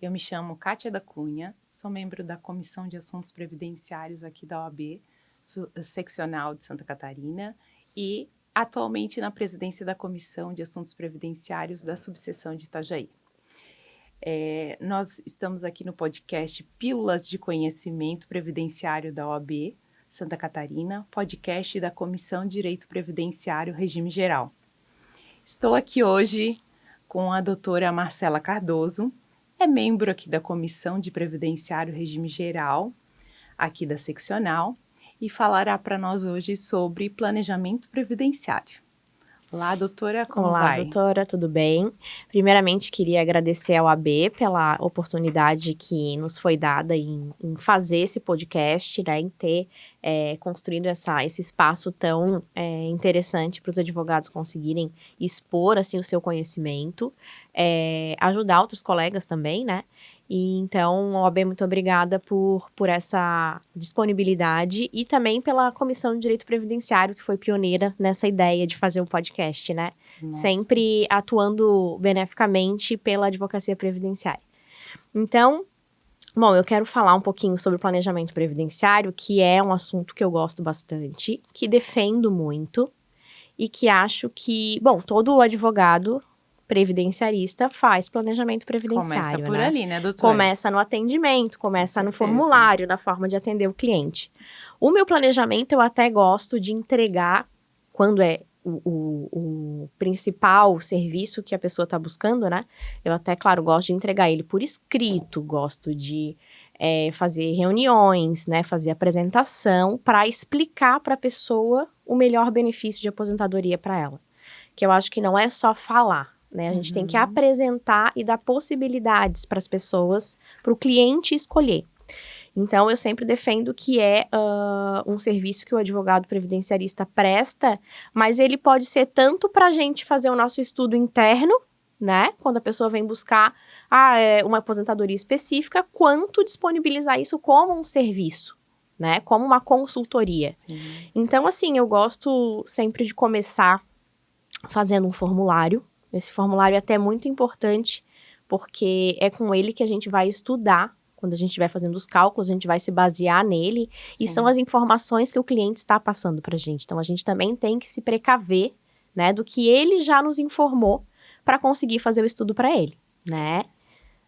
Eu me chamo Kátia da Cunha, sou membro da Comissão de Assuntos Previdenciários aqui da OAB, seccional de Santa Catarina, e atualmente na presidência da Comissão de Assuntos Previdenciários da subseção de Itajaí. Nós estamos aqui no podcast Pílulas de Conhecimento Previdenciário da OAB, Santa Catarina, podcast da Comissão de Direito Previdenciário Regime Geral. Estou aqui hoje com a doutora Marcela Cardoso, é membro aqui da Comissão de Previdenciário Regime Geral, aqui da seccional, e falará para nós hoje sobre planejamento previdenciário. Olá, doutora, como vai? Olá, doutora, tudo bem? Primeiramente, queria agradecer ao AB pela oportunidade que nos foi dada em fazer esse podcast, né, em ter construído esse espaço tão interessante para os advogados conseguirem expor, assim, o seu conhecimento, ajudar outros colegas também, né? E então, OAB, muito obrigada por essa disponibilidade e também pela Comissão de Direito Previdenciário, que foi pioneira nessa ideia de fazer um podcast, né? Nossa. Sempre atuando beneficamente pela advocacia previdenciária. Então, bom, eu quero falar um pouquinho sobre o planejamento previdenciário, que é um assunto que eu gosto bastante, que defendo muito e que acho que, bom, todo advogado previdenciarista faz planejamento previdenciário, Começa por ali, né, doutora? Começa no atendimento, começa no formulário, na forma de atender o cliente. O meu planejamento eu até gosto de entregar, quando é o principal serviço que a pessoa está buscando, né? Eu até, claro, gosto de entregar ele por escrito, gosto de fazer reuniões, né? Fazer apresentação para explicar para a pessoa o melhor benefício de aposentadoria para ela. Que eu acho que não é só falar, né? A gente tem que apresentar e dar possibilidades para as pessoas, para o cliente escolher. Então, eu sempre defendo que é um serviço que o advogado previdenciarista presta, mas ele pode ser tanto para a gente fazer o nosso estudo interno, né? Quando a pessoa vem buscar uma aposentadoria específica, quanto disponibilizar isso como um serviço, né? Como uma consultoria. Sim. Então, assim, eu gosto sempre de começar fazendo um formulário. Esse formulário é até muito importante, porque é com ele que a gente vai estudar. Quando a gente estiver fazendo os cálculos, a gente vai se basear nele. Sim. E são as informações que o cliente está passando para a gente. Então, a gente também tem que se precaver, né, do que ele já nos informou para conseguir fazer o estudo para ele, né?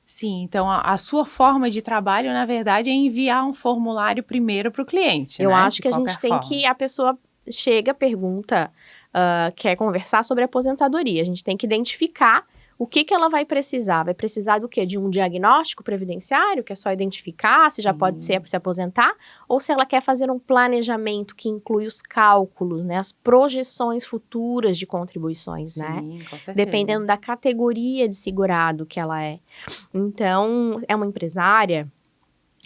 Sim, então a sua forma de trabalho, na verdade, é enviar um formulário primeiro para o cliente, Eu né? acho que a gente tem que... A pessoa chega, pergunta... quer conversar sobre aposentadoria. A gente tem que identificar o que ela vai precisar. Vai precisar do quê? De um diagnóstico previdenciário, que é só identificar se já pode se aposentar, ou se ela quer fazer um planejamento que inclui os cálculos, né, as projeções futuras de contribuições, né? Com certeza. Dependendo da categoria de segurado que ela é. Então, é uma empresária,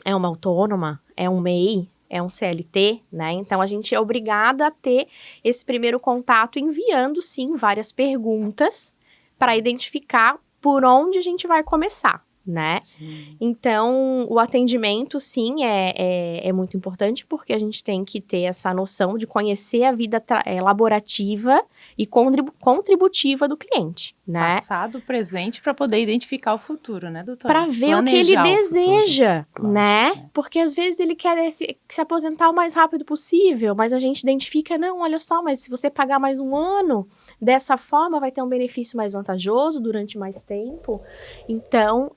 é uma autônoma, é um MEI, é um CLT, né? Então, a gente é obrigada a ter esse primeiro contato enviando, sim, várias perguntas para identificar por onde a gente vai começar, né? Sim. Então, o atendimento, sim, é muito importante, porque a gente tem que ter essa noção de conhecer a vida laborativa e contributiva do cliente, né? Passado, presente, para poder identificar o futuro, né, doutora? Para ver o que ele deseja, né? Lógico, Porque às vezes ele quer se aposentar o mais rápido possível, mas a gente identifica, não, olha só, mas se você pagar mais um ano, dessa forma vai ter um benefício mais vantajoso durante mais tempo. Então,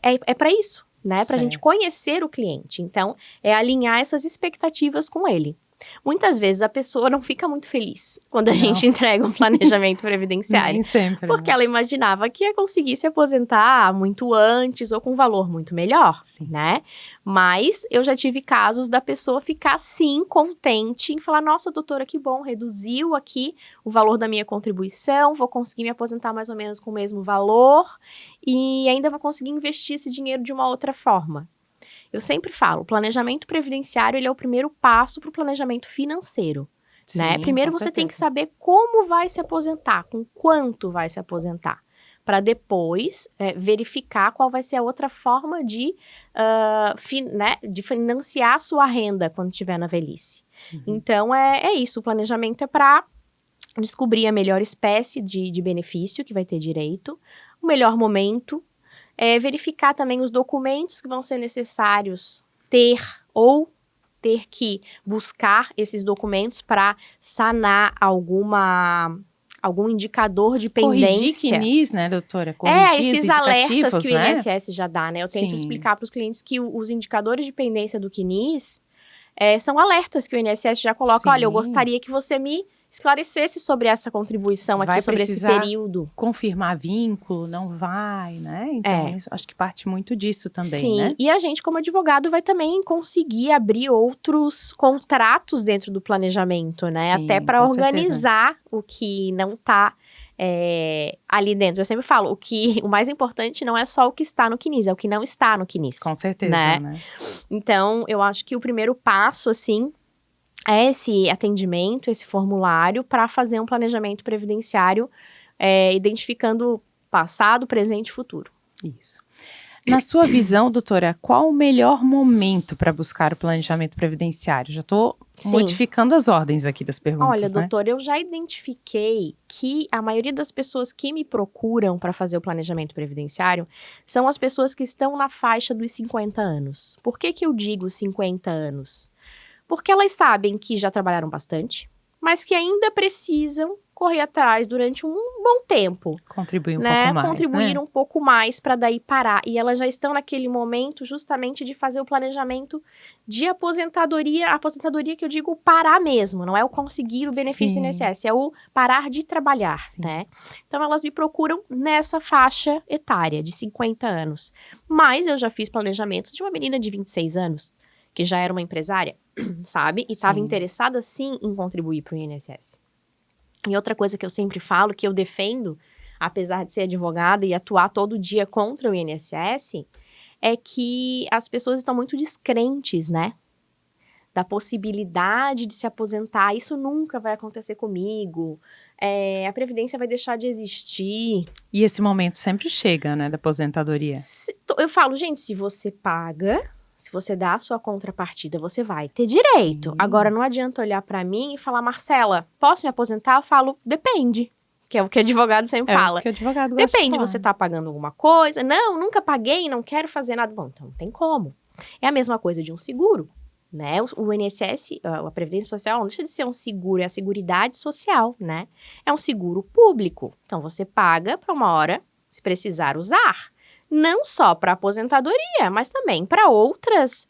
é para isso, né? Para a gente conhecer o cliente. Então, é alinhar essas expectativas com ele. Muitas vezes a pessoa não fica muito feliz quando a gente entrega um planejamento previdenciário. Nem sempre. Porque ela imaginava que ia conseguir se aposentar muito antes ou com um valor muito melhor, né? Mas eu já tive casos da pessoa ficar, sim, contente em falar, nossa, doutora, que bom, reduziu aqui o valor da minha contribuição, vou conseguir me aposentar mais ou menos com o mesmo valor e ainda vou conseguir investir esse dinheiro de uma outra forma. Eu sempre falo, o planejamento previdenciário ele é o primeiro passo para o planejamento financeiro, né? Primeiro você tem que saber como vai se aposentar, com quanto vai se aposentar, para depois verificar qual vai ser a outra forma de financiar a sua renda quando estiver na velhice. Então, é isso, o planejamento é para descobrir a melhor espécie de benefício que vai ter direito, o melhor momento, verificar também os documentos que vão ser necessários ter que buscar esses documentos para sanar algum indicador de pendência. Corrigir CNIS, né, doutora? Corrigir esses os alertas que o né? INSS já dá, né? Eu tento Sim. explicar para os clientes que os indicadores de pendência do CNIS são alertas que o INSS já coloca. Sim. Olha, eu gostaria que você me esclarecesse sobre essa contribuição aqui, sobre esse período. Confirmar vínculo, não vai, né? Então, isso, acho que parte muito disso também, Sim, né? e a gente, como advogado, vai também conseguir abrir outros contratos dentro do planejamento, né? Sim, até para com organizar o que não está ali dentro. Eu sempre falo, o mais importante não é só o que está no CNIS, é o que não está no CNIS. Com certeza, né? Então, eu acho que o primeiro passo, assim, é esse atendimento, esse formulário para fazer um planejamento previdenciário identificando passado, presente e futuro. Isso. Na sua visão, doutora, qual o melhor momento para buscar o planejamento previdenciário? Já estou modificando as ordens aqui das perguntas, Olha, né? doutora, eu já identifiquei que a maioria das pessoas que me procuram para fazer o planejamento previdenciário são as pessoas que estão na faixa dos 50 anos. Por que eu digo 50 anos? Porque elas sabem que já trabalharam bastante, mas que ainda precisam correr atrás durante um bom tempo. Contribuir um pouco mais, Contribuir um pouco mais para daí parar. E elas já estão naquele momento justamente de fazer o planejamento de aposentadoria. A aposentadoria que eu digo parar mesmo, não é o conseguir o benefício do INSS, é o parar de trabalhar, né? Então, elas me procuram nessa faixa etária de 50 anos. Mas eu já fiz planejamentos de uma menina de 26 anos, que já era uma empresária, sabe? E estava interessada, sim, em contribuir para o INSS. E outra coisa que eu sempre falo, que eu defendo, apesar de ser advogada e atuar todo dia contra o INSS, é que as pessoas estão muito descrentes, né? Da possibilidade de se aposentar. Isso nunca vai acontecer comigo. A Previdência vai deixar de existir. E esse momento sempre chega, né, da aposentadoria. Eu falo, gente, se você paga, se você dá a sua contrapartida, você vai ter direito. Sim. Agora, não adianta olhar pra mim e falar, Marcela, posso me aposentar? Eu falo, depende. Que é o que o advogado sempre fala. É o que o advogado gosta Depende, de falar. você tá pagando alguma coisa? Não, nunca paguei, não quero fazer nada. Bom, então não tem como. É a mesma coisa de um seguro, né? O INSS, a Previdência Social, não deixa de ser um seguro, é a Seguridade Social, né? É um seguro público. Então, você paga para uma hora, se precisar usar. Não só para aposentadoria, mas também para outros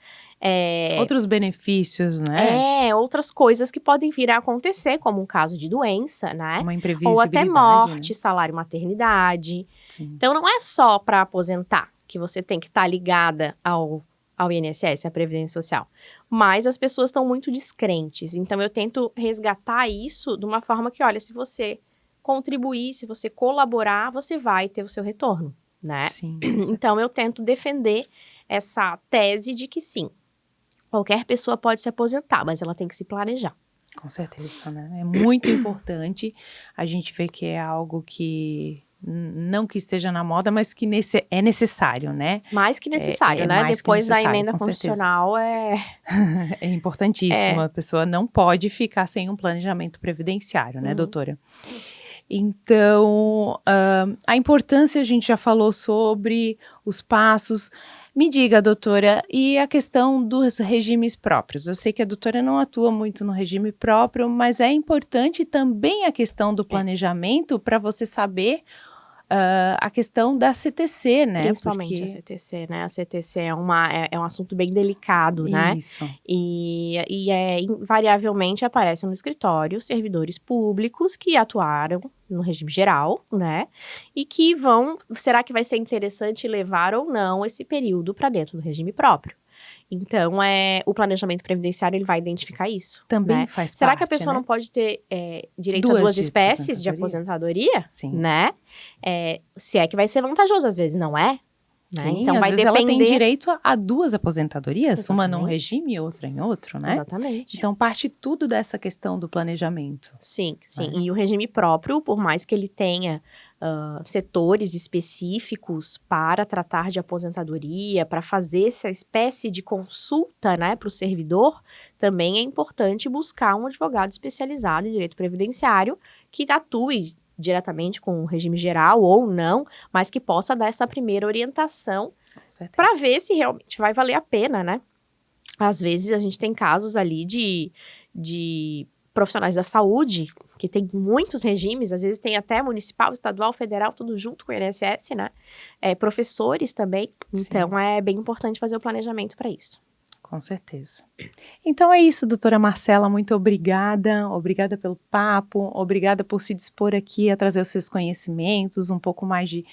benefícios, né? Outras coisas que podem vir a acontecer, como um caso de doença, né? Uma imprevisibilidade. Ou até morte, né? Salário maternidade. Sim. Então, não é só para aposentar que você tem que estar ligada ao INSS, à Previdência Social. Mas as pessoas estão muito descrentes. Então, eu tento resgatar isso de uma forma que, olha, se você contribuir, se você colaborar, você vai ter o seu retorno. Né? Sim, então, eu tento defender essa tese de que sim, qualquer pessoa pode se aposentar, mas ela tem que se planejar. Com certeza, né? É muito importante. A gente vê que é algo que não que esteja na moda, mas que é necessário, né? Mais que necessário, né? Depois da emenda constitucional é importantíssimo. A pessoa não pode ficar sem um planejamento previdenciário, né, doutora? Então, a importância a gente já falou sobre os passos. Me diga, doutora, e a questão dos regimes próprios? Eu sei que a doutora não atua muito no regime próprio, mas é importante também a questão do planejamento para você saber a questão da CTC, né? Principalmente a CTC, né? A CTC é um assunto bem delicado, né? Isso. E invariavelmente aparecem no escritório servidores públicos que atuaram no regime geral, né? E que será que vai ser interessante levar ou não esse período para dentro do regime próprio? Então, o planejamento previdenciário, ele vai identificar isso. Também, né? faz parte, Será que a pessoa né? não pode ter direito a duas espécies de aposentadoria? Sim. Né? Se é que vai ser vantajoso, às vezes não é. Né? Sim, então, às vai vezes depender... ela tem direito a duas aposentadorias, Exatamente. uma num regime e outra em outro, né? Exatamente. Então, parte tudo dessa questão do planejamento. Sim, sim. E o regime próprio, por mais que ele tenha setores específicos para tratar de aposentadoria, para fazer essa espécie de consulta, né, para o servidor, também é importante buscar um advogado especializado em direito previdenciário que atue diretamente com o regime geral ou não, mas que possa dar essa primeira orientação para ver se realmente vai valer a pena, né? Às vezes a gente tem casos ali de profissionais da saúde, que tem muitos regimes, às vezes tem até municipal, estadual, federal, tudo junto com o INSS, né? Professores também, então é bem importante fazer o planejamento para isso. Com certeza. Então é isso, doutora Marcela, muito obrigada. Obrigada pelo papo, obrigada por se dispor aqui a trazer os seus conhecimentos, um pouco mais de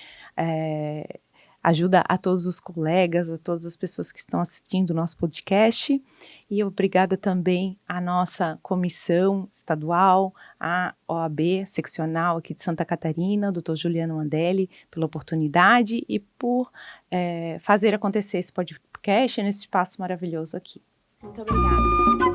ajuda a todos os colegas, a todas as pessoas que estão assistindo o nosso podcast. E obrigada também à nossa comissão estadual, à OAB seccional aqui de Santa Catarina, doutor Juliano Mandelli, pela oportunidade e por fazer acontecer esse podcast nesse espaço maravilhoso aqui. Muito obrigada.